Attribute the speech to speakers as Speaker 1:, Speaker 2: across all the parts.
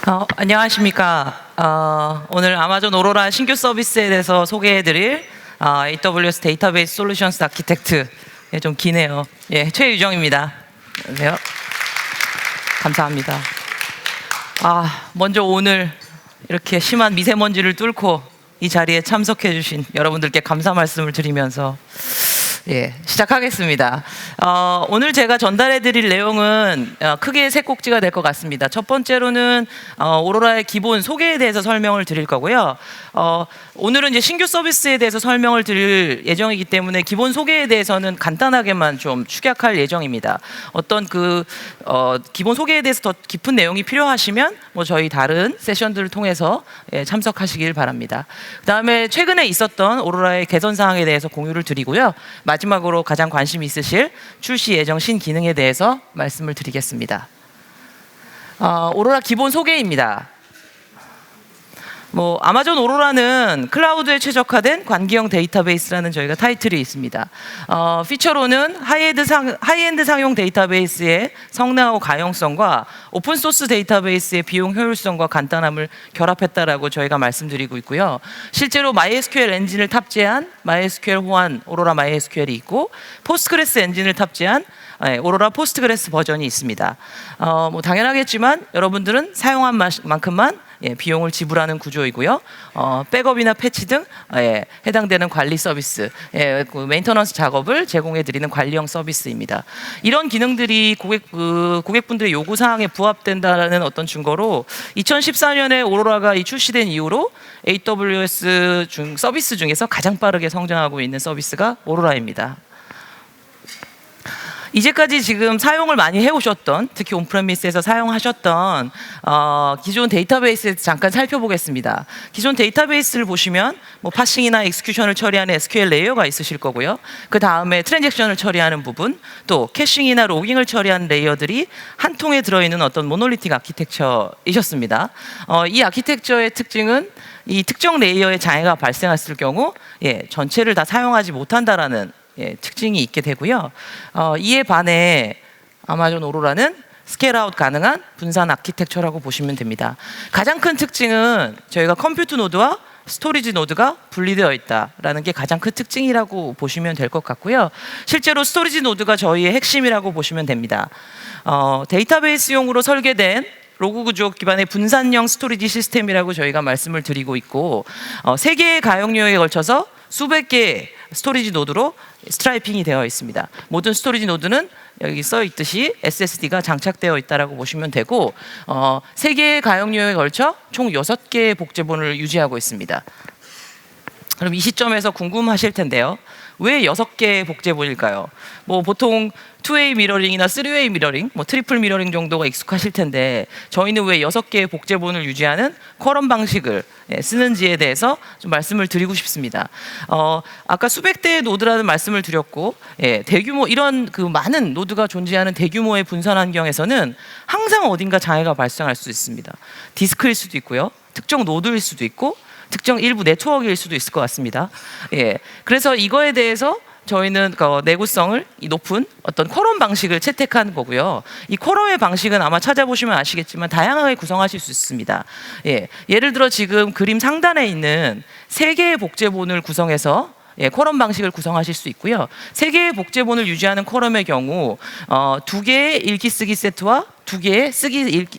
Speaker 1: 안녕하십니까. 오늘 아마존 오로라 신규 서비스에 대해서 소개해드릴 AWS 데이터베이스 솔루션스 아키텍트, 좀 기네요. 최유정입니다. 안녕하세요. 감사합니다. 먼저 오늘 이렇게 심한 미세먼지를 뚫고 이 자리에 참석해 주신 여러분들께 감사 말씀을 드리면서 시작하겠습니다. 오늘 제가 전달해 드릴 내용은 크게 세 꼭지가 될 것 같습니다. 첫 번째로는 오로라의 기본 소개에 대해서 설명을 드릴 거고요. 오늘은 이제 신규 서비스에 대해서 설명을 드릴 예정이기 때문에 기본 소개에 대해서는 간단하게만 좀 축약할 예정입니다. 어떤 기본 소개에 대해서 더 깊은 내용이 필요하시면 저희 다른 세션들을 통해서 참석하시길 바랍니다. 그 다음에 최근에 있었던 오로라의 개선 사항에 대해서 공유를 드리고요. 마지막으로 가장 관심 있으실 출시 예정 신기능에 대해서 말씀을 드리겠습니다. 오로라 기본 소개입니다. 아마존 오로라는 클라우드에 최적화된 관계형 데이터베이스라는 저희가 타이틀이 있습니다. 피처로는 하이엔드 상용 데이터베이스의 성능하고 가용성과 오픈소스 데이터베이스의 비용 효율성과 간단함을 결합했다라고 저희가 말씀드리고 있고요. 실제로 MySQL 엔진을 탑재한 MySQL 호환 오로라 MySQL이 있고, 포스트그레스 엔진을 탑재한 오로라 포스트그레스 버전이 있습니다. 당연하겠지만 여러분들은 사용한 만큼만 비용을 지불하는 구조이고요. 백업이나 패치 등 해당되는 관리 서비스, 메인터넌스 작업을 제공해드리는 관리형 서비스입니다. 이런 기능들이 고객분들의 요구사항에 부합된다는 어떤 증거로 2014년에 오로라가 출시된 이후로 AWS 서비스 중에서 가장 빠르게 성장하고 있는 서비스가 오로라입니다. 이제까지 지금 사용을 많이 해오셨던, 특히 온프레미스에서 사용하셨던 기존 데이터베이스에 잠깐 살펴보겠습니다. 기존 데이터베이스를 보시면 파싱이나 익스큐션을 처리하는 SQL 레이어가 있으실 거고요. 그 다음에 트랜잭션을 처리하는 부분, 또 캐싱이나 로깅을 처리하는 레이어들이 한 통에 들어있는 어떤 모놀리틱 아키텍처이셨습니다. 이 아키텍처의 특징은 이 특정 레이어에 장애가 발생했을 경우 전체를 다 사용하지 못한다라는 특징이 있게 되고요. 이에 반해 아마존 오로라는 스케일아웃 가능한 분산 아키텍처라고 보시면 됩니다. 가장 큰 특징은 저희가 컴퓨트 노드와 스토리지 노드가 분리되어 있다라는 게 가장 큰 특징이라고 보시면 될 것 같고요. 실제로 스토리지 노드가 저희의 핵심이라고 보시면 됩니다. 데이터베이스용으로 설계된 로그 구조 기반의 분산형 스토리지 시스템이라고 저희가 말씀을 드리고 있고, 3개의 가용료에 걸쳐서 수백 개의 스토리지 노드로 스트라이핑이 되어 있습니다. 모든 스토리지 노드는 여기 써 있듯이 SSD가 장착되어 있다고 보시면 되고, 3개의 가용료에 걸쳐 총 6개의 복제본을 유지하고 있습니다. 그럼 이 시점에서 궁금하실 텐데요. 왜 6개의 복제본일까요? 보통 2way 미러링이나 3way 미러링, 트리플 미러링 정도가 익숙하실 텐데, 저희는 왜 6개의 복제본을 유지하는 쿼럼 방식을 쓰는지에 대해서 좀 말씀을 드리고 싶습니다. 아까 수백 대의 노드라는 말씀을 드렸고, 대규모 이런 많은 노드가 존재하는 대규모의 분산 환경에서는 항상 어딘가 장애가 발생할 수 있습니다. 디스크일 수도 있고요, 특정 노드일 수도 있고, 특정 일부 네트워크일 수도 있을 것 같습니다. 그래서 이거에 대해서 저희는 내구성을 높은 어떤 쿼럼 방식을 채택한 거고요. 이 쿼럼의 방식은 아마 찾아보시면 아시겠지만 다양하게 구성하실 수 있습니다. 예를 들어 지금 그림 상단에 있는 3개의 복제본을 구성해서 쿼럼 방식을 구성하실 수 있고요. 3개의 복제본을 유지하는 쿼럼의 경우 2개의 읽기 쓰기 세트와 2개의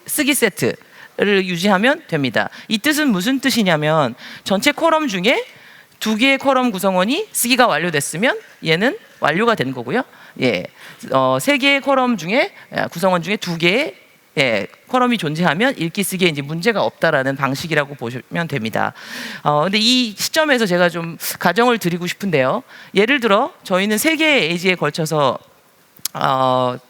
Speaker 1: 쓰기 세트 를 유지하면 됩니다. 이 뜻은 무슨 뜻이냐면, 전체 쿼럼 중에 2개의 쿼럼 구성원이 쓰기가 완료됐으면 얘는 완료가 된 거고요. 3개의 쿼럼 중에 구성원 중에 2개의 쿼럼이 존재하면 읽기 쓰기에 이제 문제가 없다라는 방식이라고 보시면 됩니다. 근데 이 시점에서 제가 좀 가정을 드리고 싶은데요. 예를 들어 저희는 3개의 에이지에 걸쳐서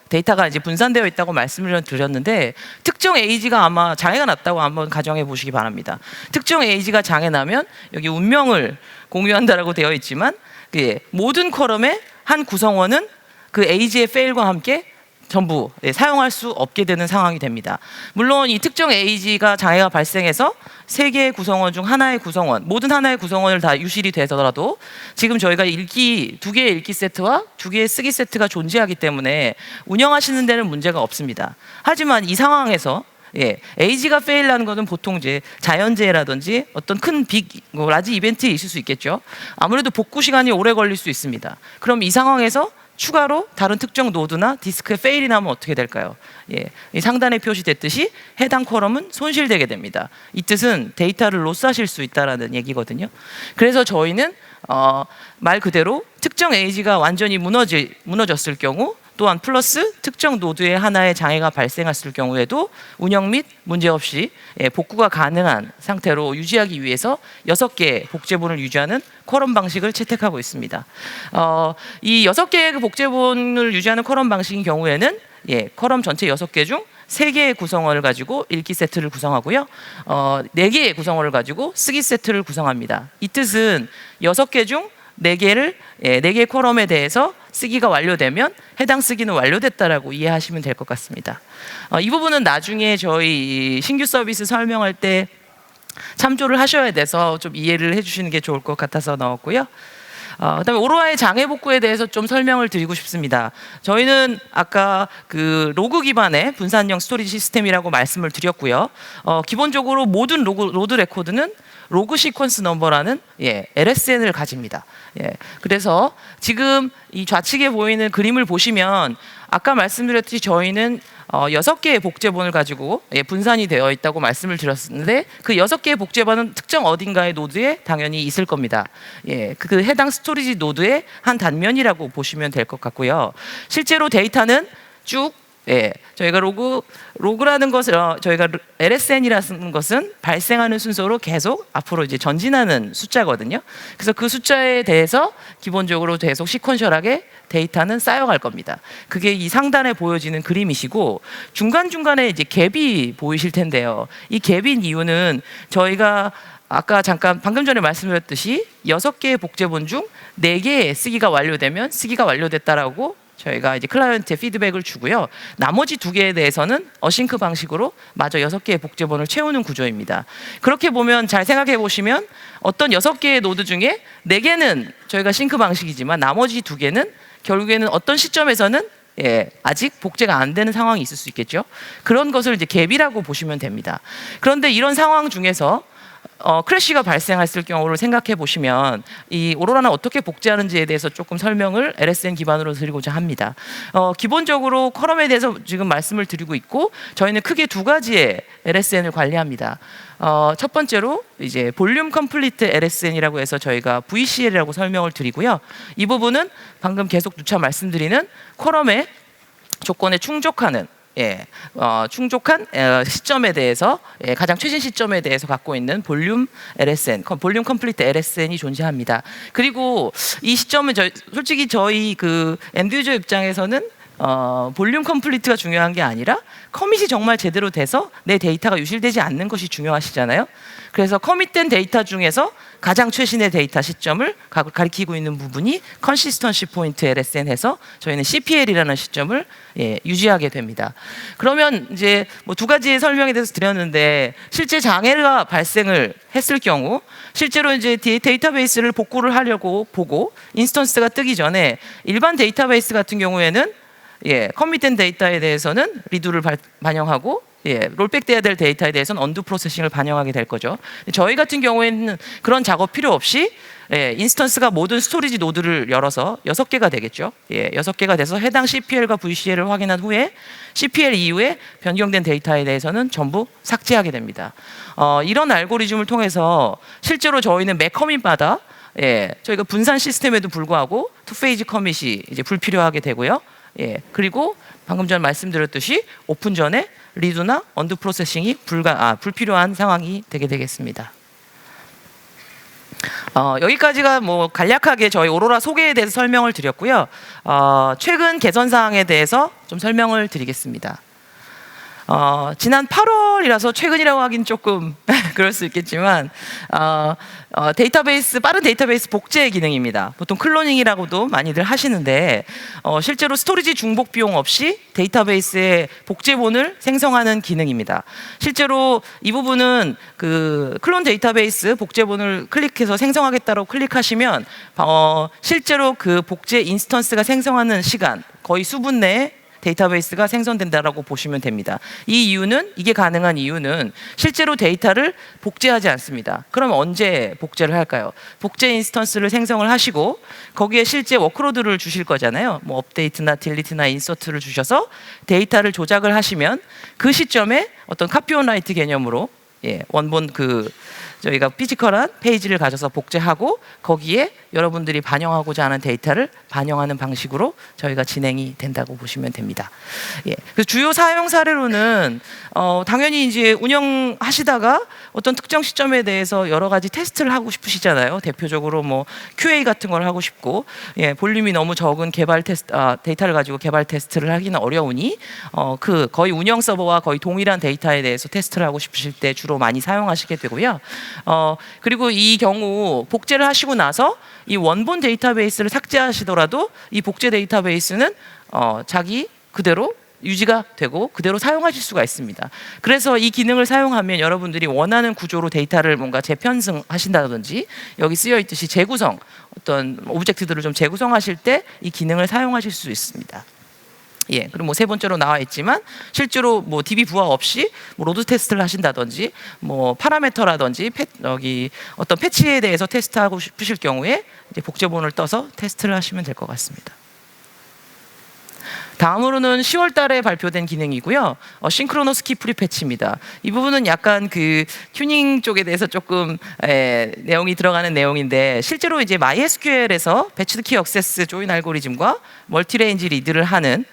Speaker 1: 데이터가 이제 분산되어 있다고 말씀을 드렸는데, 특정 에이지가 아마 장애가 났다고 한번 가정해 보시기 바랍니다. 특정 에이지가 장애 나면 여기 운명을 공유한다라고 되어 있지만, 모든 컬럼의 한 구성원은 그 에이지의 페일과 함께 전부 사용할 수 없게 되는 상황이 됩니다. 물론 이 특정 에이지가 장애가 발생해서 3개의 구성원 중 하나의 구성원, 모든 하나의 구성원을 다 유실이 되더라도 지금 저희가 2개의 읽기 세트와 2개의 쓰기 세트가 존재하기 때문에 운영하시는 데는 문제가 없습니다. 하지만 이 상황에서 에이지가 페일하는 것은 보통 이제 자연재해라든지 어떤 큰 라지 이벤트에 있을 수 있겠죠. 아무래도 복구 시간이 오래 걸릴 수 있습니다. 그럼 이 상황에서 추가로 다른 특정 노드나 디스크에 페일이 나면 어떻게 될까요? 이 상단에 표시됐듯이 해당 컬럼은 손실되게 됩니다. 이 뜻은 데이터를 로스하실 수 있다는 얘기거든요. 그래서 저희는 말 그대로 특정 에이지가 완전히 무너졌을 경우, 또한 플러스 특정 노드의 하나의 장애가 발생했을 경우에도 운영 및 문제없이 복구가 가능한 상태로 유지하기 위해서 6개의 복제본을 유지하는 쿼럼 방식을 채택하고 있습니다. 이 6개의 복제본을 유지하는 쿼럼 방식인 경우에는 쿼럼 전체 6개 중 3개의 구성원을 가지고 읽기 세트를 구성하고요. 4개의 구성원을 가지고 쓰기 세트를 구성합니다. 이 뜻은 6개 중 4개의 쿼럼에 대해서 쓰기가 완료되면 해당 쓰기는 완료됐다라고 이해하시면 될 것 같습니다. 이 부분은 나중에 저희 신규 서비스 설명할 때 참조를 하셔야 돼서 좀 이해를 해주시는 게 좋을 것 같아서 넣었고요. 그다음에 오로라의 장애 복구에 대해서 좀 설명을 드리고 싶습니다. 저희는 아까 그 로그 기반의 분산형 스토리지 시스템이라고 말씀을 드렸고요. 기본적으로 모든 로드 레코드는 로그 시퀀스 넘버라는 LSN을 가집니다. 그래서 지금 이 좌측에 보이는 그림을 보시면 아까 말씀드렸듯이 저희는 6개의 복제본을 가지고 분산이 되어 있다고 말씀을 드렸는데 그 6개의 복제본은 특정 어딘가의 노드에 당연히 있을 겁니다. 그 해당 스토리지 노드의 한 단면이라고 보시면 될 것 같고요. 실제로 데이터는 쭉 저희가 로그라는 것을 저희가 LSN이라는 것은 발생하는 순서로 계속 앞으로 이제 전진하는 숫자거든요. 그래서 그 숫자에 대해서 기본적으로 계속 시퀀셜하게 데이터는 쌓여갈 겁니다. 그게 이 상단에 보여지는 그림이시고 중간중간에 이제 갭이 보이실 텐데요. 이 갭인 이유는 저희가 아까 잠깐 방금 전에 말씀드렸듯이 6개의 복제본 중 4개의 쓰기가 완료되면 쓰기가 완료됐다라고 저희가 이제 클라이언트에 피드백을 주고요. 나머지 2개에 대해서는 어싱크 방식으로 마저 6개의 복제본을 채우는 구조입니다. 그렇게 보면 잘 생각해 보시면 어떤 6개의 노드 중에 4개는 저희가 싱크 방식이지만 나머지 2개는 결국에는 어떤 시점에서는 아직 복제가 안 되는 상황이 있을 수 있겠죠. 그런 것을 이제 갭이라고 보시면 됩니다. 그런데 이런 상황 중에서 크래시가 발생했을 경우를 생각해 보시면 이 오로라는 어떻게 복제하는지에 대해서 조금 설명을 LSN 기반으로 드리고자 합니다. 기본적으로 쿼럼에 대해서 지금 말씀을 드리고 있고 저희는 크게 2가지의 LSN을 관리합니다. 첫 번째로 이제 볼륨 컴플리트 LSN이라고 해서 저희가 VCL이라고 설명을 드리고요. 이 부분은 방금 계속 누차 말씀드리는 쿼럼의 조건에 충족하는 충족한 시점에 대해서 가장 최신 시점에 대해서 갖고 있는 볼륨 LSN, 볼륨 컴플리트 LSN이 존재합니다. 그리고 이 시점은 솔직히 저희 그 엔드 유저 입장에서는 볼륨 컴플리트가 중요한 게 아니라 커밋이 정말 제대로 돼서 내 데이터가 유실되지 않는 것이 중요하시잖아요. 그래서 커밋된 데이터 중에서 가장 최신의 데이터 시점을 가리키고 있는 부분이 컨시스턴시 포인트 LSN 해서 저희는 CPL이라는 시점을 유지하게 됩니다. 그러면 이제 뭐 2가지의 설명에 대해서 드렸는데 실제 장애가 발생을 했을 경우 실제로 이제 데이터베이스를 복구를 하려고 보고 인스턴스가 뜨기 전에 일반 데이터베이스 같은 경우에는 커밋된 데이터에 대해서는 리두를 반영하고 롤백돼야 될 데이터에 대해서는 언두 프로세싱을 반영하게 될 거죠. 저희 같은 경우에는 그런 작업 필요 없이 인스턴스가 모든 스토리지 노드를 열어서 6개가 되겠죠. 6개가 돼서 해당 CPL과 VCL을 확인한 후에 CPL 이후에 변경된 데이터에 대해서는 전부 삭제하게 됩니다. 이런 알고리즘을 통해서 실제로 저희는 매 커밋마다 저희가 분산 시스템에도 불구하고 투페이지 커밋이 이제 불필요하게 되고요. 그리고 방금 전 말씀드렸듯이 오픈 전에 리두나 언두 프로세싱이 불필요한 상황이 되게 되겠습니다. 여기까지가 뭐 간략하게 저희 오로라 소개에 대해서 설명을 드렸고요. 최근 개선 사항에 대해서 좀 설명을 드리겠습니다. 지난 8월이라서 최근이라고 하긴 조금 그럴 수 있겠지만 빠른 데이터베이스 복제 기능입니다. 보통 클로닝이라고도 많이들 하시는데 실제로 스토리지 중복 비용 없이 데이터베이스의 복제본을 생성하는 기능입니다. 실제로 이 부분은 그 클론 데이터베이스 복제본을 클릭해서 생성하겠다고 클릭하시면 실제로 그 복제 인스턴스가 생성하는 시간 거의 수분 내에 데이터베이스가 생성된다라고 보시면 됩니다. 이 이유는 이게 가능한 이유는 실제로 데이터를 복제하지 않습니다. 그럼 언제 복제를 할까요? 복제 인스턴스를 생성을 하시고 거기에 실제 워크로드를 주실 거잖아요. 뭐 업데이트나 딜리트나 인서트를 주셔서 데이터를 조작을 하시면 그 시점에 어떤 카피 온 라이트 개념으로 원본 저희가 피지컬한 페이지를 가져서 복제하고 거기에 여러분들이 반영하고자 하는 데이터를 반영하는 방식으로 저희가 진행이 된다고 보시면 됩니다. 그래서 주요 사용 사례로는 당연히 이제 운영하시다가 어떤 특정 시점에 대해서 여러 가지 테스트를 하고 싶으시잖아요. 대표적으로 뭐 QA 같은 걸 하고 싶고 볼륨이 너무 적은 데이터를 가지고 개발 테스트를 하기는 어려우니 거의 운영 서버와 거의 동일한 데이터에 대해서 테스트를 하고 싶으실 때 주로 많이 사용하시게 되고요. 그리고 이 경우 복제를 하시고 나서 이 원본 데이터베이스를 삭제하시더라도 이 복제 데이터베이스는 자기 그대로 유지가 되고 그대로 사용하실 수가 있습니다. 그래서 이 기능을 사용하면 여러분들이 원하는 구조로 데이터를 뭔가 재편승하신다든지 여기 쓰여 있듯이 재구성, 어떤 오브젝트들을 좀 재구성하실 때 이 기능을 사용하실 수 있습니다. 그리고 뭐 세 번째로 나와 있지만 실제로 뭐 DB 부하 없이 뭐 로드 테스트를 하신다든지 뭐 파라메터라든지 여기 어떤 패치에 대해서 테스트하고 싶으실 경우에 이제 복제본을 떠서 테스트를 하시면 될 것 같습니다. 다음으로는 10월 달에 발표된 기능이고요. 싱크로너스 키 프리 패치입니다. 이 부분은 약간 그 튜닝 쪽에 대해서 조금 내용이 들어가는 내용인데 실제로 이제 MySQL에서 배치드 키 액세스 조인 알고리즘과 멀티레인지 리드를 하는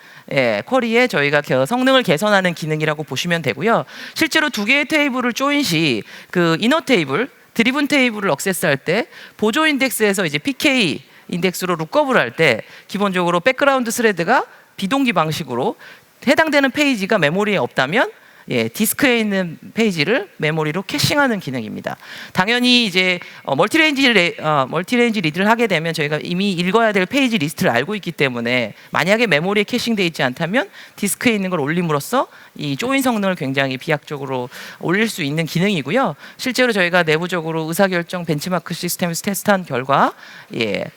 Speaker 1: 쿼리에 저희가 성능을 개선하는 기능이라고 보시면 되고요. 실제로 두 개의 테이블을 조인 시 그 이너 테이블, 드리븐 테이블을 액세스할 때 보조 인덱스에서 이제 PK 인덱스로 룩업을 할 때 기본적으로 백그라운드 스레드가 비동기 방식으로 해당되는 페이지가 메모리에 없다면 디스크에 있는 페이지를 메모리로 캐싱하는 기능입니다. 당연히 이제 멀티레인지 리드를 하게 되면 저희가 이미 읽어야 될 페이지 리스트를 알고 있기 때문에 만약에 메모리에 캐싱되어 있지 않다면 디스크에 있는 걸 올림으로써 이 조인 성능을 굉장히 비약적으로 올릴 수 있는 기능이고요. 실제로 저희가 내부적으로 의사결정 벤치마크 시스템에서 테스트한 결과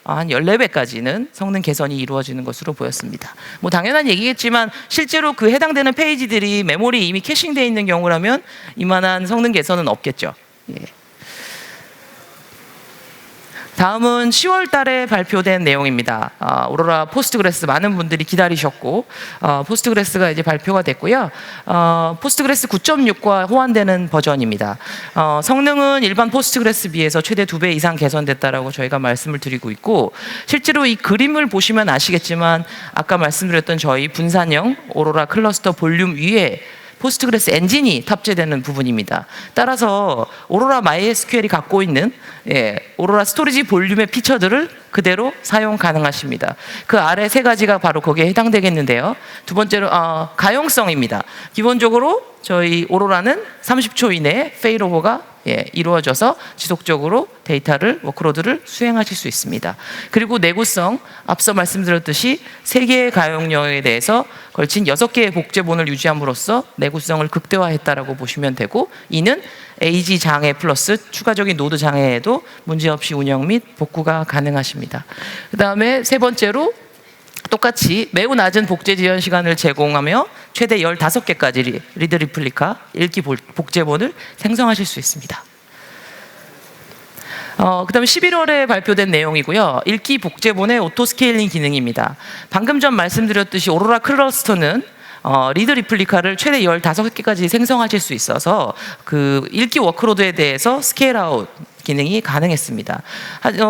Speaker 1: 한 14배까지는 성능 개선이 이루어지는 것으로 보였습니다. 뭐 당연한 얘기겠지만 실제로 그 해당되는 페이지들이 메모리에 이미 캐싱되어 있는 경우라면 이만한 성능 개선은 없겠죠. 다음은 10월 달에 발표된 내용입니다. 오로라 포스트그레스 많은 분들이 기다리셨고 포스트그레스가 이제 발표가 됐고요. 포스트그레스 9.6과 호환되는 버전입니다. 성능은 일반 포스트그레스 비해서 최대 2배 이상 개선됐다라고 저희가 말씀을 드리고 있고 실제로 이 그림을 보시면 아시겠지만 아까 말씀드렸던 저희 분산형 오로라 클러스터 볼륨 위에 포스트그레스 엔진이 탑재되는 부분입니다. 따라서 오로라 MySQL이 갖고 있는 오로라 스토리지 볼륨의 피처들을 그대로 사용 가능하십니다. 그 아래 세 가지가 바로 거기에 해당되겠는데요. 두 번째로 가용성입니다. 기본적으로 저희 오로라는 30초 이내에 페일오버가 이루어져서 지속적으로 데이터를 워크로드를 수행하실 수 있습니다. 그리고 내구성, 앞서 말씀드렸듯이 3개의 가용력에 대해서 걸친 6개의 복제본을 유지함으로써 내구성을 극대화했다라고 보시면 되고 이는 AG 장애 플러스 추가적인 노드 장애에도 문제없이 운영 및 복구가 가능하십니다. 그 다음에 세 번째로 똑같이 매우 낮은 복제 지연 시간을 제공하며 최대 15개까지 리드 리플리카 읽기 복제본을 생성하실 수 있습니다. 그 다음에 11월에 발표된 내용이고요. 읽기 복제본의 오토 스케일링 기능입니다. 방금 전 말씀드렸듯이 오로라 클러스터는 리드 리플리카를 최대 15개까지 생성하실 수 있어서 그 읽기 워크로드에 대해서 스케일 아웃 기능이 가능했습니다.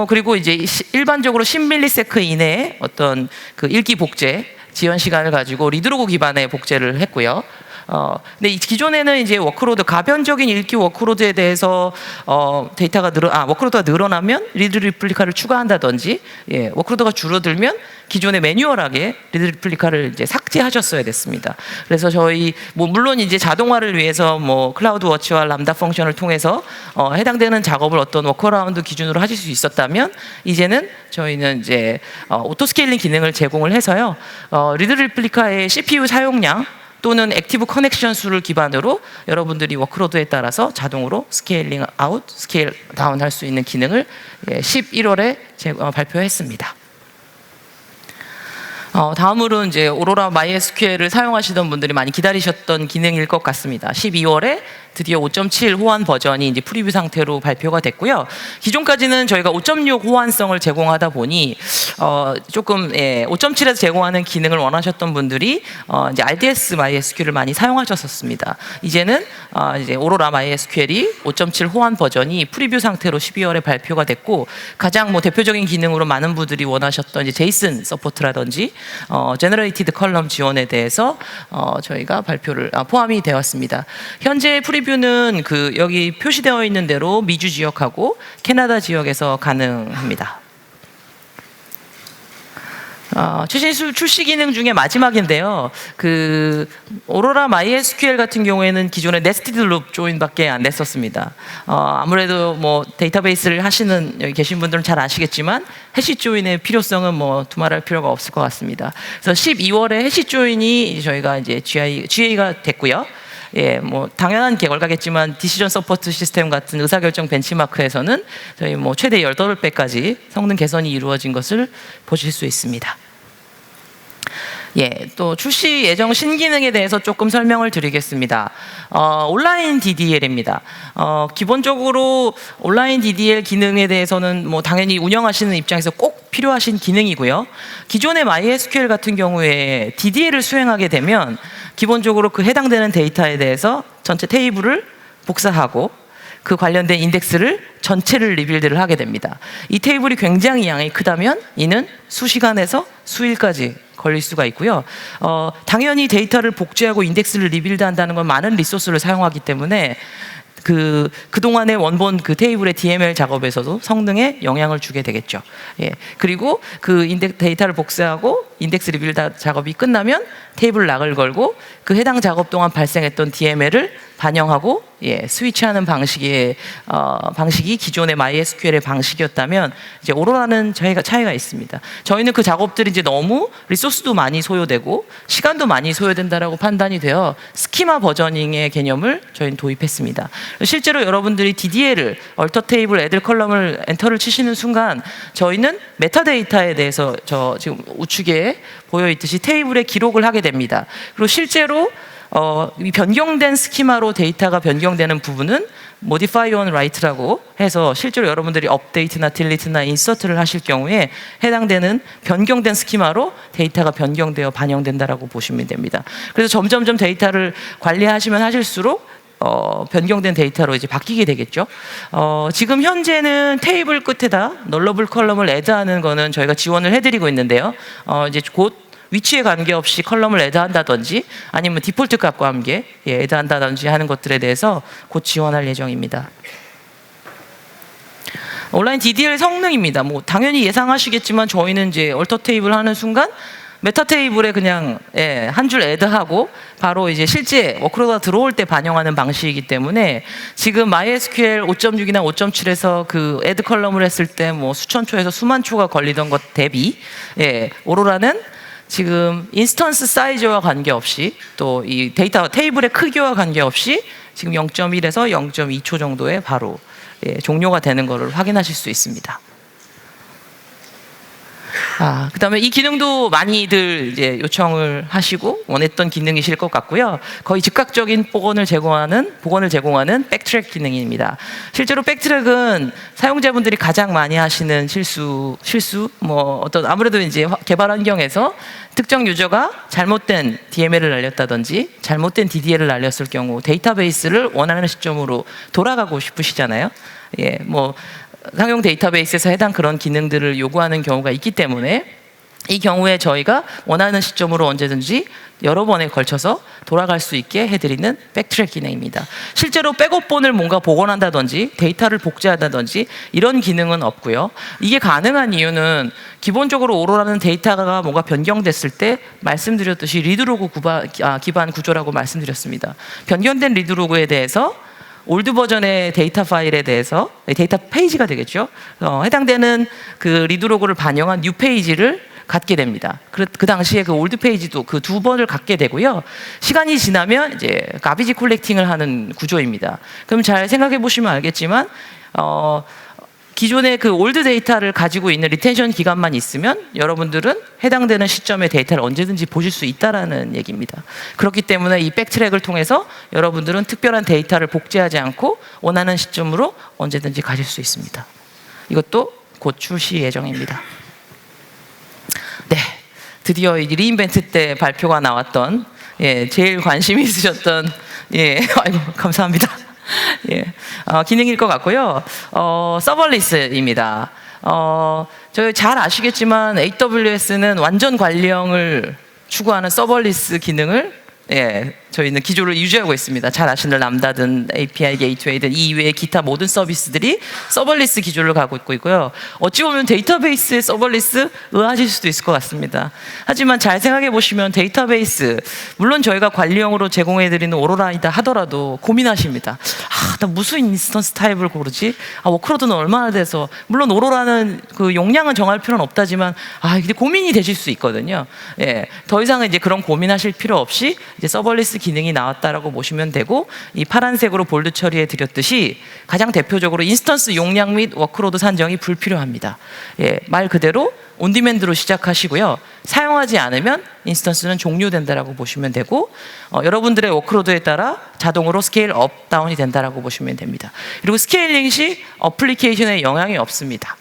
Speaker 1: 그리고 이제 일반적으로 10ms 이내에 어떤 그 읽기 복제 지연 시간을 가지고 리드로그 기반의 복제를 했고요. 근데 기존에는 이제 워크로드 가변적인 읽기 워크로드에 대해서 워크로드가 늘어나면 리드 리플리카를 추가한다든지 워크로드가 줄어들면 기존에 매뉴얼하게 리드 리플리카를 이제 삭제하셨어야 됐습니다. 그래서 저희 물론 이제 자동화를 위해서 클라우드 워치와 람다 펑션을 통해서 해당되는 작업을 어떤 워크어라운드 기준으로 하실 수 있었다면 이제는 저희는 이제 오토 스케일링 기능을 제공을 해서요. 리드 리플리카의 CPU 사용량 또는 액티브 커넥션 수를 기반으로 여러분들이 워크로드에 따라서 자동으로 스케일링 아웃, 스케일 다운 할 수 있는 기능을 11월에 발표했습니다. 다음으로 이제 오로라 MySQL을 사용하시던 분들이 많이 기다리셨던 기능일 것 같습니다. 12월에 드디어 5.7 호환 버전이 이제 프리뷰 상태로 발표가 됐고요. 기존까지는 저희가 5.6 호환성을 제공하다 보니 조금 5.7에서 제공하는 기능을 원하셨던 분들이 이제 RDS MySQL을 많이 사용하셨었습니다. 이제는 이제 오로라 MySQL이 5.7 호환 버전이 프리뷰 상태로 12월에 발표가 됐고, 가장 뭐 대표적인 기능으로 많은 분들이 원하셨던 이제 제이슨 서포트라든지 제너레이티드 컬럼 지원에 대해서 저희가 발표를 포함이 되었습니다. 현재 프리뷰는 그 여기 표시되어 있는 대로 미주 지역하고 캐나다 지역에서 가능합니다. 최신 출시 기능 중에 마지막인데요. 그 오로라 MySQL 같은 경우에는 기존에 네스티드 룹 조인밖에 안 냈었습니다. 아무래도 뭐 데이터베이스를 하시는 여기 계신 분들은 잘 아시겠지만 해시 조인의 필요성은 뭐 두말할 필요가 없을 것 같습니다. 그래서 12월에 해시 조인이 저희가 이제 GA가 됐고요. 예, 뭐 당연한 결과겠지만 디시전 서포트 시스템 같은 의사결정 벤치마크에서는 저희 뭐 최대 18배까지 성능 개선이 이루어진 것을 보실 수 있습니다. 예, 또 출시 예정 신기능에 대해서 조금 설명을 드리겠습니다. 온라인 DDL입니다. 기본적으로 온라인 DDL 기능에 대해서는 뭐 당연히 운영하시는 입장에서 꼭 필요하신 기능이고요. 기존의 MySQL 같은 경우에 DDL을 수행하게 되면 기본적으로 그 해당되는 데이터에 대해서 전체 테이블을 복사하고 그 관련된 인덱스를 전체를 리빌드를 하게 됩니다. 이 테이블이 굉장히 양이 크다면 이는 수시간에서 수일까지 걸릴 수가 있고요. 당연히 데이터를 복제하고 인덱스를 리빌드 한다는 건 많은 리소스를 사용하기 때문에 그동안의 원본 그 테이블의 DML 작업에서도 성능에 영향을 주게 되겠죠. 예. 그리고 그 데이터를 복사하고 인덱스 리빌드 작업이 끝나면 테이블 락을 걸고 그 해당 작업 동안 발생했던 DML을 반영하고 스위치하는 방식이 기존의 MySQL의 방식이었다면 이제 오로라는 차이가 있습니다. 저희는 그 작업들이 이제 너무 리소스도 많이 소요되고 시간도 많이 소요된다라고 판단이 되어 스키마 버저닝의 개념을 저희는 도입했습니다. 실제로 여러분들이 DDL을 얼터 테이블 애들 컬럼을 엔터를 치시는 순간 저희는 메타데이터에 대해서 저 지금 우측에 보여 있듯이 테이블에 기록을 하게 됩니다. 그리고 실제로 이 변경된 스키마로 데이터가 변경되는 부분은 modify on write라고 해서 실제로 여러분들이 업데이트나 딜리트나 인서트를 하실 경우에 해당되는 변경된 스키마로 데이터가 변경되어 반영된다라고 보시면 됩니다. 그래서 점점점 데이터를 관리하시면 하실수록 변경된 데이터로 이제 바뀌게 되겠죠. 지금 현재는 테이블 끝에다 널러블 컬럼을 애드하는 거는 저희가 지원을 해드리고 있는데요. 이제 곧 위치에 관계없이 컬럼을 애드한다든지 아니면 디폴트 값과 함께 애드한다든지 하는 것들에 대해서 곧 지원할 예정입니다. 온라인 DDL 성능입니다. 뭐 당연히 예상하시겠지만 저희는 이제 얼터 테이블 하는 순간 메타 테이블에 그냥 한 줄 애드하고 바로 이제 실제 워크로드가 들어올 때 반영하는 방식이기 때문에 지금 MySQL 5.6이나 5.7에서 그 애드 컬럼을 했을 때 뭐 수천 초에서 수만 초가 걸리던 것 대비 오로라는 지금 인스턴스 사이즈와 관계없이 또 이 데이터 테이블의 크기와 관계없이 지금 0.1에서 0.2초 정도에 바로 종료가 되는 것을 확인하실 수 있습니다. 그다음에 이 기능도 많이들 이제 요청을 하시고 원했던 기능이실 것 같고요. 거의 즉각적인 복원을 제공하는 백트랙 기능입니다. 실제로 백트랙은 사용자분들이 가장 많이 하시는 실수 뭐 어떤 아무래도 이제 개발 환경에서 특정 유저가 잘못된 DML을 날렸다든지 잘못된 DDL을 날렸을 경우 데이터베이스를 원하는 시점으로 돌아가고 싶으시잖아요. 뭐 상용 데이터베이스에서 해당 그런 기능들을 요구하는 경우가 있기 때문에 이 경우에 저희가 원하는 시점으로 언제든지 여러 번에 걸쳐서 돌아갈 수 있게 해드리는 백트랙 기능입니다. 실제로 백업본을 뭔가 복원한다든지 데이터를 복제한다든지 이런 기능은 없고요. 이게 가능한 이유는 기본적으로 오로라는 데이터가 뭔가 변경됐을 때 말씀드렸듯이 리드로그 기반 구조라고 말씀드렸습니다. 변경된 리드로그에 대해서 올드 버전의 데이터 파일에 대해서 데이터 페이지가 되겠죠. 해당되는 그 리드로그를 반영한 뉴 페이지를 갖게 됩니다. 그 당시에 그 올드 페이지도 그 두 번을 갖게 되고요. 시간이 지나면 이제 가비지 콜렉팅을 하는 구조입니다. 그럼 잘 생각해 보시면 알겠지만 기존의 그 올드 데이터를 가지고 있는 리텐션 기간만 있으면 여러분들은 해당되는 시점의 데이터를 언제든지 보실 수 있다라는 얘기입니다. 그렇기 때문에 이 백트랙을 통해서 여러분들은 특별한 데이터를 복제하지 않고 원하는 시점으로 언제든지 가실 수 있습니다. 이것도 곧 출시 예정입니다. 네, 드디어 이 리인벤트 때 발표가 나왔던 제일 관심이 있으셨던 아이고 감사합니다. 기능일 것 같고요. 서벌리스입니다. 저희 잘 아시겠지만 AWS는 완전 관리형을 추구하는 서벌리스 기능을 저희는 기조를 유지하고 있습니다. 잘 아시는 람다든 API 게이트웨이든 이 이외의 기타 모든 서비스들이 서벌리스 기조를 가고 있고요. 어찌 보면 데이터베이스의 서벌리스 의아하실 수도 있을 것 같습니다. 하지만 잘 생각해 보시면 데이터베이스, 물론 저희가 관리형으로 제공해드리는 오로라이다 하더라도 고민하십니다. 나 무슨 인스턴스 타입을 고르지? 워크로드는 얼마나 돼서, 물론 오로라는 그 용량은 정할 필요는 없다지만 이게 고민이 되실 수 있거든요. 더 이상은 이제 그런 고민하실 필요 없이 이제 서벌리스 기능이 나왔다라고 보시면 되고, 이 파란색으로 볼드 처리해 드렸듯이 가장 대표적으로 인스턴스 용량 및 워크로드 산정이 불필요합니다. 말 그대로 온디맨드로 시작하시고요. 사용하지 않으면 인스턴스는 종료된다라고 보시면 되고, 여러분들의 워크로드에 따라 자동으로 스케일 업, 다운이 된다라고 보시면 됩니다. 그리고 스케일링 시 어플리케이션에 영향이 없습니다.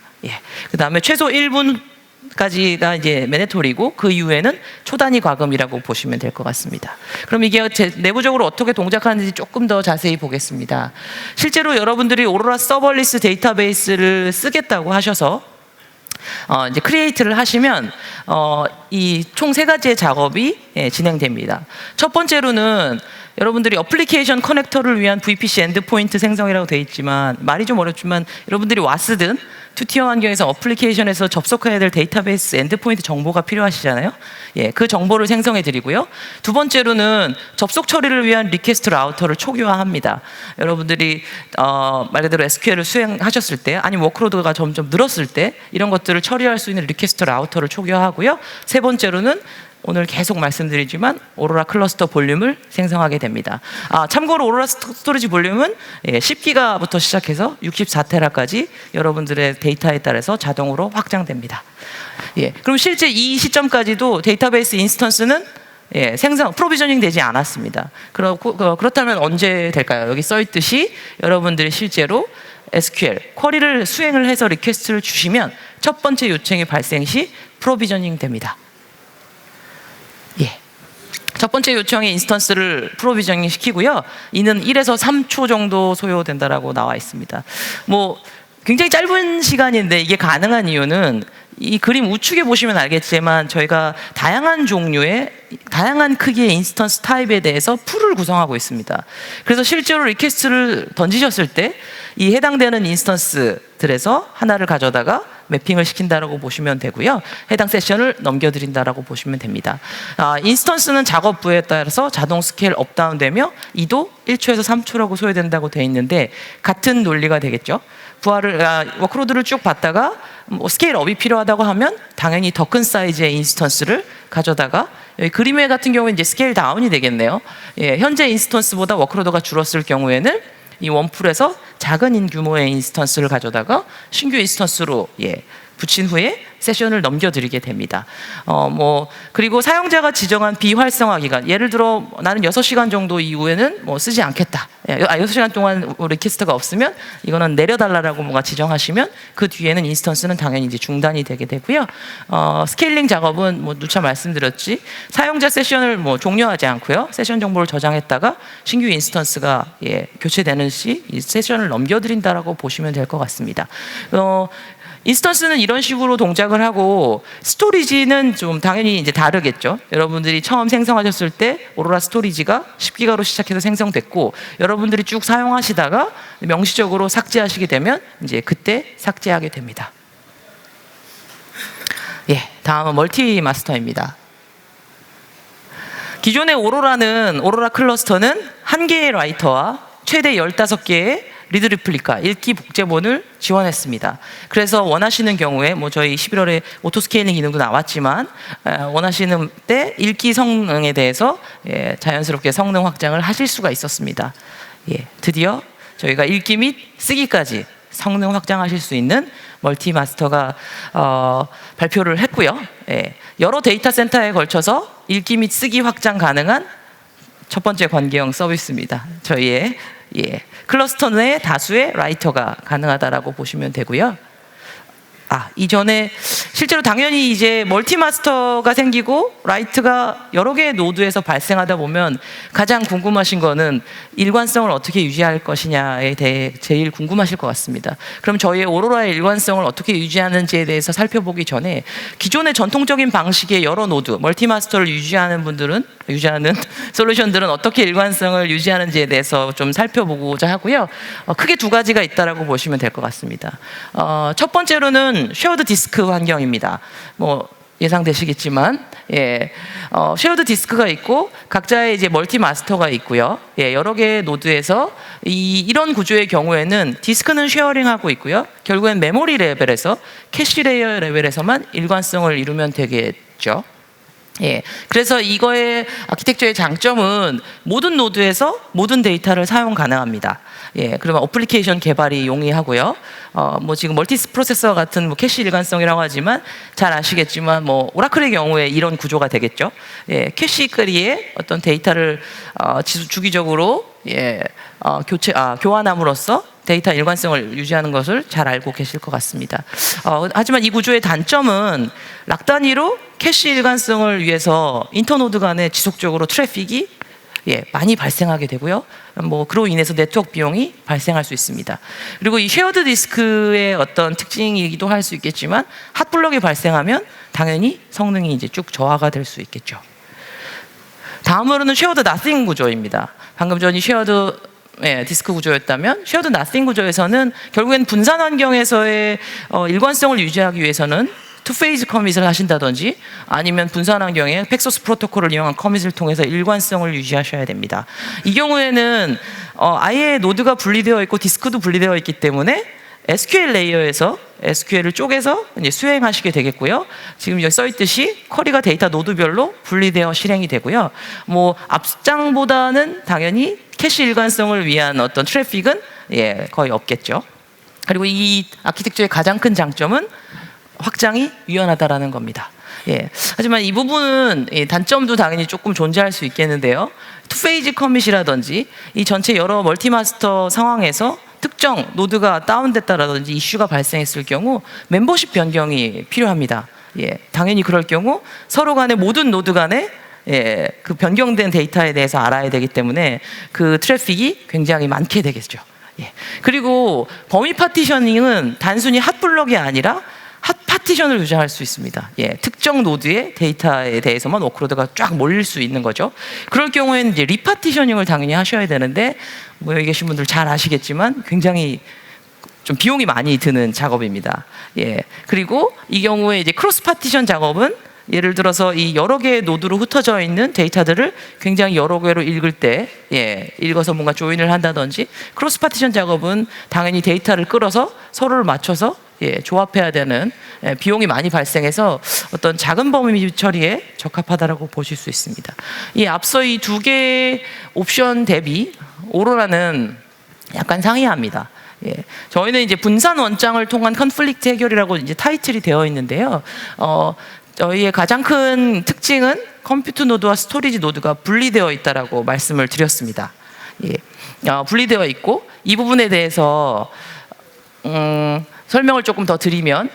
Speaker 1: 그 다음에 최소 1분까지가 이제 매니토리고, 그 이후에는 초단위 과금이라고 보시면 될 것 같습니다. 그럼 이게 내부적으로 어떻게 동작하는지 조금 더 자세히 보겠습니다. 실제로 여러분들이 오로라 서벌리스 데이터베이스를 쓰겠다고 하셔서 이제 크리에이트를 하시면 이 총 3가지의 작업이 진행됩니다. 첫 번째로는 여러분들이 어플리케이션 커넥터를 위한 VPC 엔드포인트 생성이라고 되어 있지만, 말이 좀 어렵지만 여러분들이 와스든 투티어 환경에서 어플리케이션에서 접속해야 될 데이터베이스 엔드포인트 정보가 필요하시잖아요. 그 정보를 생성해 드리고요. 두 번째로는 접속 처리를 위한 리퀘스트 라우터를 초기화합니다. 여러분들이 말 그대로 SQL을 수행하셨을 때, 아니면 워크로드가 점점 늘었을 때 이런 것들을 처리할 수 있는 리퀘스트 라우터를 초기화하고요. 세 번째로는 오늘 계속 말씀드리지만 오로라 클러스터 볼륨을 생성하게 됩니다. 참고로 오로라 스토리지 볼륨은 10기가부터 시작해서 64테라까지 여러분들의 데이터에 따라서 자동으로 확장됩니다. 그럼 실제 이 시점까지도 데이터베이스 인스턴스는 프로비저닝 되지 않았습니다. 그렇다면 언제 될까요? 여기 써 있듯이 여러분들이 실제로 SQL 쿼리를 수행을 해서 리퀘스트를 주시면 첫 번째 요청이 발생 시 프로비저닝 됩니다. 첫 번째 요청에 인스턴스를 프로비저닝 시키고요. 이는 1에서 3초 정도 소요된다라고 나와 있습니다. 굉장히 짧은 시간인데 이게 가능한 이유는, 이 그림 우측에 보시면 알겠지만 저희가 다양한 종류의 다양한 크기의 인스턴스 타입에 대해서 풀을 구성하고 있습니다. 그래서 실제로 리퀘스트를 던지셨을 때 이 해당되는 인스턴스들에서 하나를 가져다가 매핑을 시킨다라고 보시면 되고요. 해당 세션을 넘겨드린다라고 보시면 됩니다. 인스턴스는 작업부에 따라서 자동 스케일 업다운 되며 이도 1초에서 3초라고 소요된다고 되어 있는데, 같은 논리가 되겠죠. 워크로드를 쭉 봤다가 스케일 업이 필요하다고 하면 당연히 더 큰 사이즈의 인스턴스를 가져다가, 여기 그림에 같은 경우에 이제 스케일 다운이 되겠네요. 현재 인스턴스보다 워크로드가 줄었을 경우에는 이 원풀에서 작은 규모의 인스턴스를 가져다가 신규 인스턴스로 붙인 후에 세션을 넘겨드리게 됩니다. 그리고 사용자가 지정한 비활성화 기간, 예를 들어 나는 6시간 정도 이후에는 쓰지 않겠다. 6시간 동안 리퀘스트가 없으면 이거는 내려달라고 뭔가 지정하시면 그 뒤에는 인스턴스는 당연히 이제 중단이 되게 되고요. 스케일링 작업은 누차 말씀드렸지, 사용자 세션을 종료하지 않고요. 세션 정보를 저장했다가 신규 인스턴스가 교체되는 시 이 세션을 넘겨드린다라고 보시면 될 것 같습니다. 인스턴스는 이런 식으로 동작을 하고, 스토리지는 좀 당연히 이제 다르겠죠. 여러분들이 처음 생성하셨을 때 오로라 스토리지가 10기가로 시작해서 생성됐고, 여러분들이 쭉 사용하시다가 명시적으로 삭제하시게 되면 이제 그때 삭제하게 됩니다. 다음은 멀티 마스터입니다. 기존의 오로라 클러스터는 1개의 라이터와 최대 15개의 리드 리플리카, 읽기 복제본을 지원했습니다. 그래서 원하시는 경우에 저희 11월에 오토 스케일링 기능도 나왔지만, 원하시는 때 읽기 성능에 대해서 자연스럽게 성능 확장을 하실 수가 있었습니다. 드디어 저희가 읽기 및 쓰기까지 성능 확장하실 수 있는 멀티 마스터가 발표를 했고요. 예, 여러 데이터 센터에 걸쳐서 읽기 및 쓰기 확장 가능한 첫 번째 관계형 서비스입니다. 저희의 클러스터 내 다수의 라이터가 가능하다라고 보시면 되고요. 이전에 실제로 당연히 이제 멀티마스터가 생기고 라이트가 여러 개의 노드에서 발생하다 보면 가장 궁금하신 거는 일관성을 어떻게 유지할 것이냐에 대해 제일 궁금하실 것 같습니다. 그럼 저희의 오로라의 일관성을 어떻게 유지하는지에 대해서 살펴보기 전에 기존의 전통적인 방식의 여러 노드, 멀티마스터를 유지하는 솔루션들은 어떻게 일관성을 유지하는지에 대해서 좀 살펴보고자 하고요. 크게 두 가지가 있다라고 보시면 될 것 같습니다. 첫 번째로는 쉐어드 디스크 환경입니다. 뭐 예상되시겠지만, 쉐어드 디스크가 있고 각자의 이제 멀티 마스터가 있고요. 여러 개의 노드에서 이런 구조의 경우에는 디스크는 쉐어링하고 있고요. 결국엔 메모리 레벨에서 캐시 레이어 레벨에서만 일관성을 이루면 되겠죠. 그래서 이거의 아키텍처의 장점은 모든 노드에서 모든 데이터를 사용 가능합니다. 그러면 어플리케이션 개발이 용이하고요. 뭐 지금 멀티 프로세서 같은 뭐 캐시 일관성이라고 하지만 잘 아시겠지만 뭐 오라클의 경우에 이런 구조가 되겠죠. 캐시 쿼리에 어떤 데이터를 주기적으로 교환함으로써 데이터 일관성을 유지하는 것을 잘 알고 계실 것 같습니다. 하지만 이 구조의 단점은 락 단위로 캐시 일관성을 위해서 인터노드 간에 지속적으로 트래픽이 많이 발생하게 되고요. 뭐 그로 인해서 네트워크 비용이 발생할 수 있습니다. 그리고 이 쉐어드 디스크의 어떤 특징이기도 할 수 있겠지만 핫블럭이 발생하면 당연히 성능이 이제 쭉 저하가 될 수 있겠죠. 다음으로는 쉐어드 나싱 구조입니다. 방금 전이 쉐어드 디스크 구조였다면 쉐어드 나싱 구조에서는 결국엔 분산 환경에서의 일관성을 유지하기 위해서는 투페이즈 커밋을 하신다든지 아니면 분산 환경에 팩소스 프로토콜을 이용한 커밋을 통해서 일관성을 유지하셔야 됩니다. 이 경우에는 아예 노드가 분리되어 있고 디스크도 분리되어 있기 때문에 SQL 레이어에서 SQL을 쪼개서 이제 수행하시게 되겠고요. 지금 여기 써 있듯이 쿼리가 데이터 노드별로 분리되어 실행이 되고요. 뭐 앞장보다는 당연히 캐시 일관성을 위한 어떤 트래픽은 거의 없겠죠. 그리고 이 아키텍처의 가장 큰 장점은 확장이 유연하다라는 겁니다. 하지만 이 부분은 단점도 당연히 조금 존재할 수 있겠는데요. 투페이즈 커밋이라든지 이 전체 여러 멀티마스터 상황에서 특정 노드가 다운됐다라든지 이슈가 발생했을 경우 멤버십 변경이 필요합니다. 당연히 그럴 경우 서로 간에 모든 노드 간에 그 변경된 데이터에 대해서 알아야 되기 때문에 그 트래픽이 굉장히 많게 되겠죠. 그리고 범위 파티셔닝은 단순히 핫블럭이 아니라 핫 파티션을 유지할 수 있습니다. 특정 노드의 데이터에 대해서만 워크로드가 쫙 몰릴 수 있는 거죠. 그럴 경우에는 이제 리파티셔닝을 당연히 하셔야 되는데 뭐 여기 계신 분들 잘 아시겠지만 굉장히 좀 비용이 많이 드는 작업입니다. 그리고 이 경우에 이제 크로스 파티션 작업은 예를 들어서 이 여러 개의 노드로 흩어져 있는 데이터들을 굉장히 여러 개로 읽을 때 읽어서 뭔가 조인을 한다든지 크로스 파티션 작업은 당연히 데이터를 끌어서 서로를 맞춰서 조합해야 되는 비용이 많이 발생해서 어떤 작은 범위 처리에 적합하다라고 보실 수 있습니다. 앞서 이 두 개의 옵션 대비 오로라는 약간 상이합니다. 저희는 이제 분산 원장을 통한 컨플릭트 해결이라고 이제 타이틀이 되어 있는데요. 저희의 가장 큰 특징은 컴퓨터 노드와 스토리지 노드가 분리되어 있다라고 말씀을 드렸습니다. 분리되어 있고 이 부분에 대해서 설명을 조금 더 드리면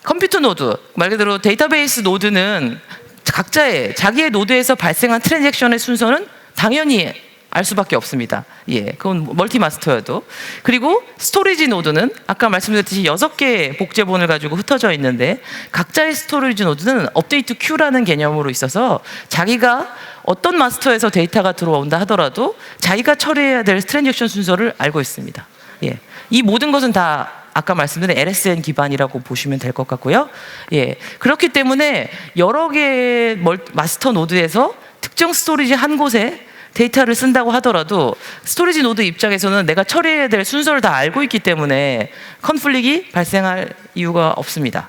Speaker 1: 컴퓨터 노드, 말 그대로 데이터베이스 노드는 각자의 자기의 노드에서 발생한 트랜잭션의 순서는 당연히 알 수밖에 없습니다. 그건 멀티 마스터여도. 그리고 스토리지 노드는 아까 말씀드렸듯이 6개의 복제본을 가지고 흩어져 있는데 각자의 스토리지 노드는 업데이트 큐라는 개념으로 있어서 자기가 어떤 마스터에서 데이터가 들어온다 하더라도 자기가 처리해야 될 트랜잭션 순서를 알고 있습니다. 이 모든 것은 다 아까 말씀드린 LSN 기반이라고 보시면 될 것 같고요. 그렇기 때문에 여러 개의 마스터 노드에서 특정 스토리지 한 곳에 데이터를 쓴다고 하더라도 스토리지 노드 입장에서는 내가 처리해야 될 순서를 다 알고 있기 때문에 컨플릭이 발생할 이유가 없습니다.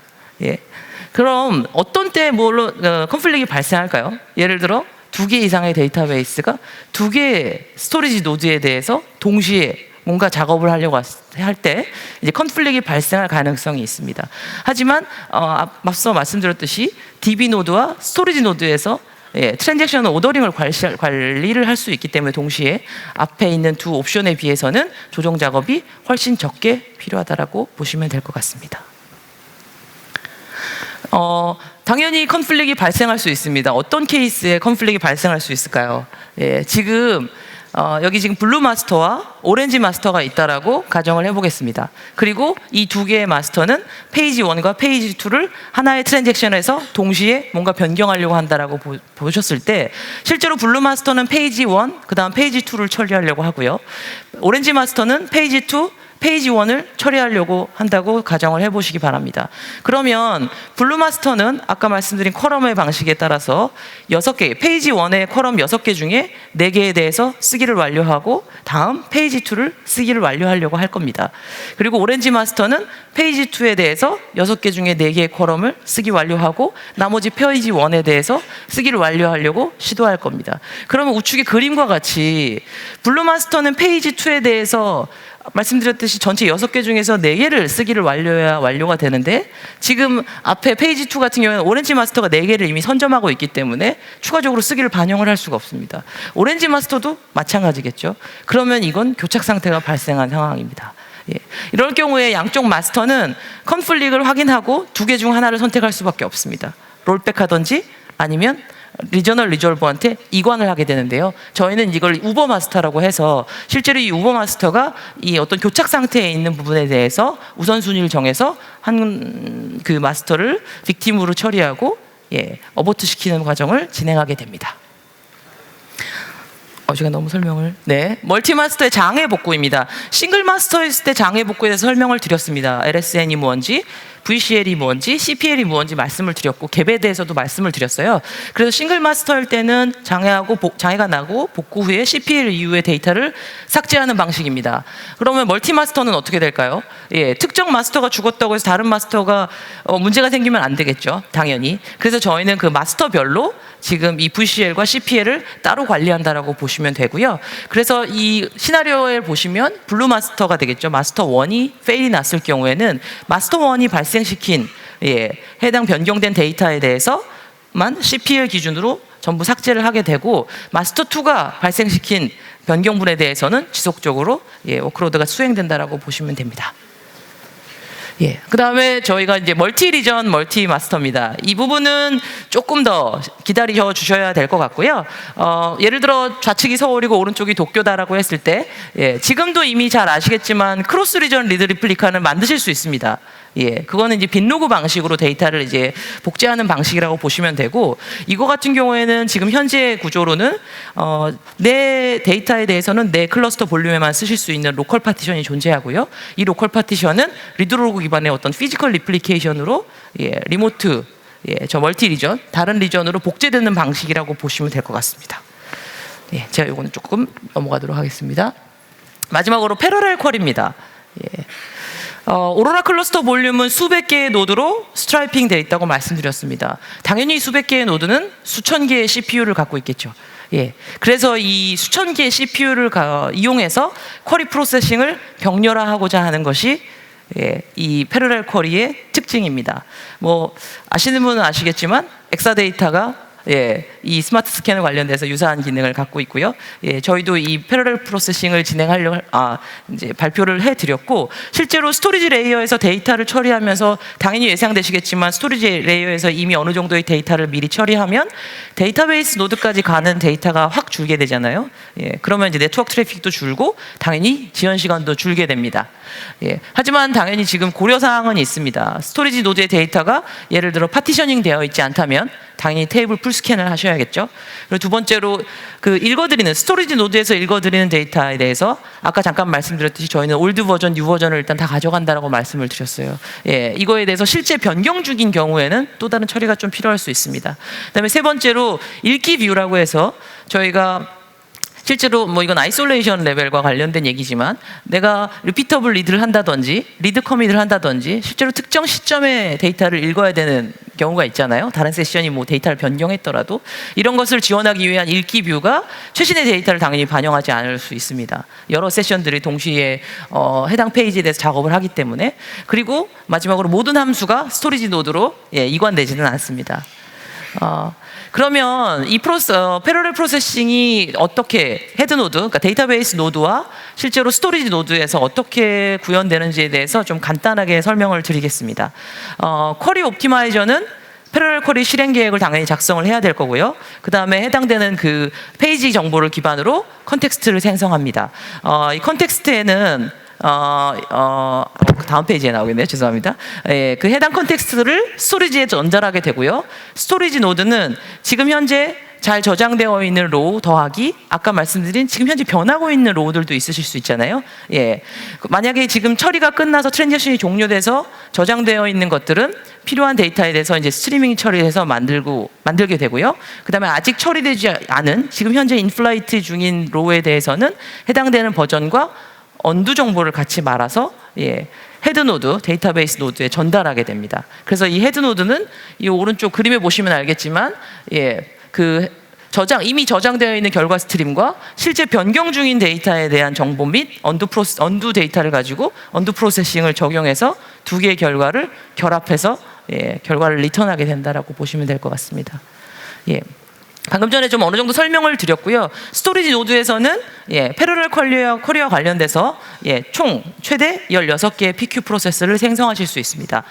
Speaker 1: 그럼 어떤 때 뭘로 컨플릭이 발생할까요? 예를 들어 2개 이상의 데이터베이스가 2개의 스토리지 노드에 대해서 동시에 뭔가 작업을 하려고 할 때 이제 컨플릭이 발생할 가능성이 있습니다. 하지만 앞서 말씀드렸듯이 DB 노드와 스토리지 노드에서 트랜잭션 오더링을 관리를 할 수 있기 때문에 동시에 앞에 있는 두 옵션에 비해서는 조정 작업이 훨씬 적게 필요하다라고 보시면 될 것 같습니다. 당연히 컨플릭이 발생할 수 있습니다. 어떤 케이스에 컨플릭이 발생할 수 있을까요? 지금 여기 지금 블루 마스터와 오렌지 마스터가 있다라고 가정을 해보겠습니다. 그리고 이 두 개의 마스터는 페이지 1과 페이지 2를 하나의 트랜잭션에서 동시에 뭔가 변경하려고 한다라고 보셨을 때 실제로 블루 마스터는 페이지 1, 그 다음 페이지 2를 처리하려고 하고요. 오렌지 마스터는 페이지 2, 페이지 1을 처리하려고 한다고 가정을 해보시기 바랍니다. 그러면 블루 마스터는 아까 말씀드린 컬럼의 방식에 따라서 6개, 페이지 1의 컬럼 6개 중에 4개에 대해서 쓰기를 완료하고 다음 페이지 2를 쓰기를 완료하려고 할 겁니다. 그리고 오렌지 마스터는 페이지 2에 대해서 6개 중에 4개의 컬럼을 쓰기 완료하고 나머지 페이지 1에 대해서 쓰기를 완료하려고 시도할 겁니다. 그러면 우측의 그림과 같이 블루 마스터는 페이지 2에 대해서 말씀드렸듯이 전체 6개 중에서 4개를 쓰기를 완료해야 완료가 되는데 지금 앞에 페이지 2 같은 경우에는 오렌지 마스터가 4개를 이미 선점하고 있기 때문에 추가적으로 쓰기를 반영을 할 수가 없습니다. 오렌지 마스터도 마찬가지겠죠. 그러면 이건 교착 상태가 발생한 상황입니다. 이럴 경우에 양쪽 마스터는 컨플릭을 확인하고 2개 중 하나를 선택할 수밖에 없습니다. 롤백 하든지 아니면 리저널 리졸버한테 이관을 하게 되는데요. 저희는 이걸 우버 마스터라고 해서 실제로 이 우버 마스터가 이 어떤 교착 상태에 있는 부분에 대해서 우선순위를 정해서 한 그 마스터를 빅팀으로 처리하고 어보트 시키는 과정을 진행하게 됩니다. 제가 너무 설명을 멀티 마스터의 장애 복구입니다. 싱글 마스터였을 때 장애 복구에 대해서 설명을 드렸습니다. LSN이 뭔지, VCL이 뭔지, CPL이 뭔지 말씀을 드렸고 갭에 대해서도 말씀을 드렸어요. 그래서 싱글 마스터일 때는 장애가 나고 복구 후에 CPL 이후의 데이터를 삭제하는 방식입니다. 그러면 멀티 마스터는 어떻게 될까요? 특정 마스터가 죽었다고 해서 다른 마스터가 문제가 생기면 안 되겠죠. 당연히. 그래서 저희는 그 마스터별로 지금 이 VCL과 CPL을 따로 관리한다라고 보시면 되고요. 그래서 이 시나리오에 보시면 블루 마스터가 되겠죠. 마스터 1이 페일이 났을 경우에는 마스터 1이 발생시킨 해당 변경된 데이터에 대해서만 CPL 기준으로 전부 삭제를 하게 되고 마스터 2가 발생시킨 변경분에 대해서는 지속적으로 워크로드가 수행된다라고 보시면 됩니다. 그 다음에 저희가 이제 멀티 리전, 멀티 마스터입니다. 이 부분은 조금 더 기다려 주셔야 될 것 같고요. 예를 들어 좌측이 서울이고 오른쪽이 도쿄다라고 했을 때, 지금도 이미 잘 아시겠지만 크로스 리전 리드 리플리카는 만드실 수 있습니다. 그거는 이제 빈로그 방식으로 데이터를 이제 복제하는 방식이라고 보시면 되고, 이거 같은 경우에는 지금 현재 구조로는 내 데이터에 대해서는 내 클러스터 볼륨에만 쓰실 수 있는 로컬 파티션이 존재하고요. 이 로컬 파티션은 리드로그 기반의 어떤 피지컬 리플리케이션으로 리모트, 저 멀티 리전, 다른 리전으로 복제되는 방식이라고 보시면 될 것 같습니다. 제가 이거는 조금 넘어가도록 하겠습니다. 마지막으로 패러렐 퀄입니다. 오로라 클러스터 볼륨은 수백 개의 노드로 스트라이핑 되어 있다고 말씀드렸습니다. 당연히 수백 개의 노드는 수천 개의 CPU를 갖고 있겠죠. 그래서 이 수천 개의 CPU를 이용해서 쿼리 프로세싱을 격렬화하고자 하는 것이 이 패러렐 쿼리의 특징입니다. 뭐 아시는 분은 아시겠지만 엑사데이터가 이 스마트 스캐너 관련돼서 유사한 기능을 갖고 있고요. 저희도 이 패러렐 프로세싱을 진행하려고 이제 발표를 해드렸고, 실제로 스토리지 레이어에서 데이터를 처리하면서 당연히 예상되시겠지만 스토리지 레이어에서 이미 어느 정도의 데이터를 미리 처리하면 데이터베이스 노드까지 가는 데이터가 확 줄게 되잖아요. 그러면 이제 네트워크 트래픽도 줄고 당연히 지연 시간도 줄게 됩니다. 하지만 당연히 지금 고려 사항은 있습니다. 스토리지 노드의 데이터가 예를 들어 파티셔닝 되어 있지 않다면 당연히 테이블 풀 스캔을 하셔야겠죠. 그리고 두 번째로 그 읽어드리는 스토리지 노드에서 읽어드리는 데이터에 대해서 아까 잠깐 말씀드렸듯이 저희는 올드 버전, 뉴 버전을 일단 다 가져간다라고 말씀을 드렸어요. 이거에 대해서 실제 변경 중인 경우에는 또 다른 처리가 좀 필요할 수 있습니다. 그다음에 세 번째로 읽기 뷰라고 해서 저희가 실제로 뭐 이건 아이솔레이션 레벨과 관련된 얘기지만 내가 리피터블 리드를 한다든지 리드 커밋을 한다든지 실제로 특정 시점에 데이터를 읽어야 되는 경우가 있잖아요. 다른 세션이 뭐 데이터를 변경했더라도 이런 것을 지원하기 위한 읽기 뷰가 최신의 데이터를 당연히 반영하지 않을 수 있습니다. 여러 세션들이 동시에 해당 페이지에 대해서 작업을 하기 때문에. 그리고 마지막으로 모든 함수가 스토리지 노드로 이관되지는 않습니다. 그러면 이 패러렐 프로세싱이 어떻게 헤드노드, 그러니까 데이터베이스 노드와 실제로 스토리지 노드에서 어떻게 구현되는지에 대해서 좀 간단하게 설명을 드리겠습니다. 쿼리 옵티마이저는 패러렐 쿼리 실행 계획을 당연히 작성을 해야 될 거고요. 그 다음에 해당되는 그 페이지 정보를 기반으로 컨텍스트를 생성합니다. 이 컨텍스트에는 다음 페이지에 나오겠네요. 죄송합니다. 예, 그 해당 컨텍스트를 스토리지에 전달하게 되고요. 스토리지 노드는 지금 현재 잘 저장되어 있는 로우 더하기 아까 말씀드린 지금 현재 변하고 있는 로우들도 있으실 수 있잖아요. 예, 만약에 지금 처리가 끝나서 트랜지션이 종료돼서 저장되어 있는 것들은 필요한 데이터에 대해서 이제 스트리밍 처리해서 만들게 되고요. 그 다음에 아직 처리되지 않은 지금 현재 인플라이트 중인 로우에 대해서는 해당되는 버전과 언두 정보를 같이 말아서 헤드 노드, 데이터베이스 노드에 전달하게 됩니다. 그래서 이 헤드 노드는 이 오른쪽 그림에 보시면 알겠지만 그 이미 저장되어 있는 결과 스트림과 실제 변경 중인 데이터에 대한 정보 및 언두 데이터를 가지고 언두 프로세싱을 적용해서 두 개의 결과를 결합해서 결과를 리턴하게 된다라고 보시면 될 것 같습니다. 방금 전에 좀 어느 정도 설명을 드렸고요. 스토리지 노드에서는 패러렐 쿼리와 관련돼서 총 최대 16개의 PQ 프로세스를 생성하실 수 있습니다.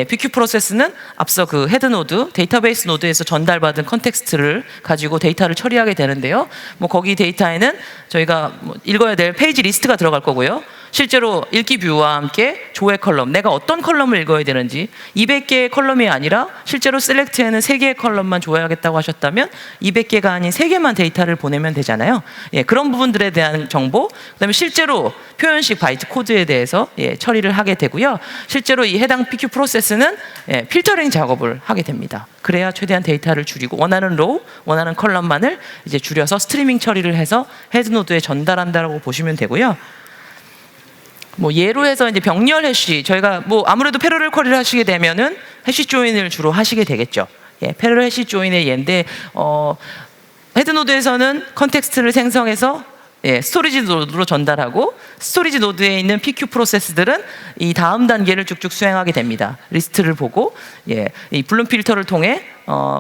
Speaker 1: PQ 프로세스는 앞서 그 헤드 노드, 데이터베이스 노드에서 전달받은 컨텍스트를 가지고 데이터를 처리하게 되는데요. 뭐 거기 데이터에는 저희가 읽어야 될 페이지 리스트가 들어갈 거고요. 실제로 읽기 뷰와 함께 조회 컬럼, 내가 어떤 컬럼을 읽어야 되는지 200개의 컬럼이 아니라 실제로 셀렉트에는 3개의 컬럼만 조회하겠다고 하셨다면 200개가 아닌 3개만 데이터를 보내면 되잖아요. 그런 부분들에 대한 정보, 그다음에 실제로 표현식 바이트 코드에 대해서 처리를 하게 되고요. 실제로 이 해당 PQ 프로세스는 필터링 작업을 하게 됩니다. 그래야 최대한 데이터를 줄이고 원하는 로우, 원하는 컬럼만을 이제 줄여서 스트리밍 처리를 해서 헤드 노드에 전달한다라고 보시면 되고요. 뭐 예로 해서 이제 병렬 해시, 저희가 뭐 아무래도 패러렐 쿼리를 하시게 되면은 해시 조인을 주로 하시게 되겠죠. 패러렐 해시 조인의 예인데 헤드 노드에서는 컨텍스트를 생성해서 스토리지 노드로 전달하고 스토리지 노드에 있는 PQ 프로세스들은 이 다음 단계를 쭉쭉 수행하게 됩니다. 리스트를 보고 이 블룸 필터를 통해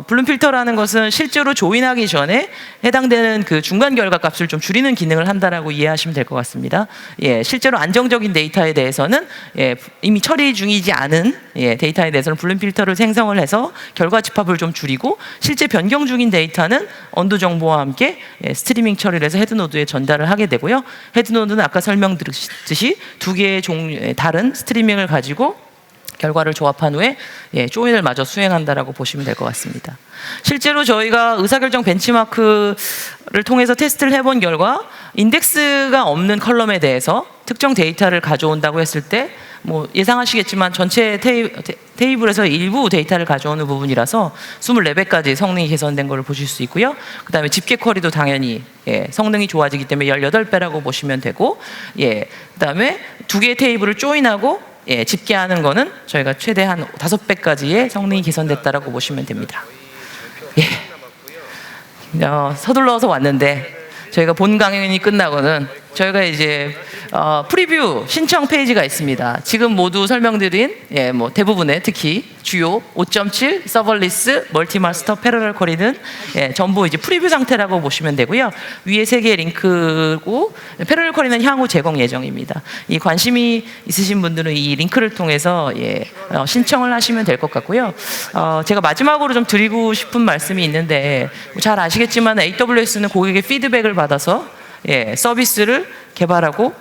Speaker 1: 블룸 필터라는 것은 실제로 조인하기 전에 해당되는 그 중간 결과 값을 좀 줄이는 기능을 한다라고 이해하시면 될 것 같습니다. 실제로 안정적인 데이터에 대해서는 이미 처리 중이지 않은 데이터에 대해서는 블룸 필터를 생성을 해서 결과 집합을 좀 줄이고 실제 변경 중인 데이터는 언두 정보와 함께 스트리밍 처리를 해서 헤드 노드에 전달을 하게 되고요. 헤드 노드는 아까 설명드렸듯이 두 개의 종류의 다른 스트리밍을 가지고 결과를 조합한 후에 조인을 마저 수행한다라고 보시면 될 것 같습니다. 실제로 저희가 의사결정 벤치마크를 통해서 테스트를 해본 결과 인덱스가 없는 컬럼에 대해서 특정 데이터를 가져온다고 했을 때 뭐 예상하시겠지만 전체 테이블에서 일부 데이터를 가져오는 부분이라서 24배까지 성능이 개선된 걸 보실 수 있고요. 그 다음에 집계 쿼리도 당연히 성능이 좋아지기 때문에 18배라고 보시면 되고 그 다음에 두 개의 테이블을 조인하고 집계하는 거는 저희가 최대 한 5배까지의 성능이 개선됐다라고 보시면 됩니다. 서둘러서 왔는데 저희가 본 강연이 끝나고는 저희가 이제 프리뷰 신청 페이지가 있습니다. 지금 모두 설명드린 뭐 대부분의 특히 주요 5.7 서벌리스 멀티마스터 패러렐 쿼리는 전부 이제 프리뷰 상태라고 보시면 되고요. 위에 3개의 링크고 패러렐 쿼리는 향후 제공 예정입니다. 이 관심이 있으신 분들은 이 링크를 통해서 신청을 하시면 될 것 같고요. 제가 마지막으로 좀 드리고 싶은 말씀이 있는데 잘 아시겠지만 AWS는 고객의 피드백을 받아서 서비스를 개발하고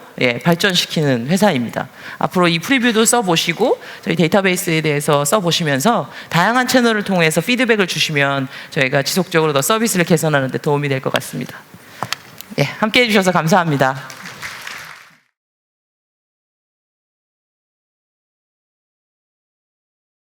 Speaker 1: 발전시키는 회사입니다. 앞으로 이 프리뷰도 써보시고 저희 데이터베이스에 대해서 써보시면서 다양한 채널을 통해서 피드백을 주시면 저희가 지속적으로 더 서비스를 개선하는 데 도움이 될 것 같습니다. 함께 해주셔서 감사합니다.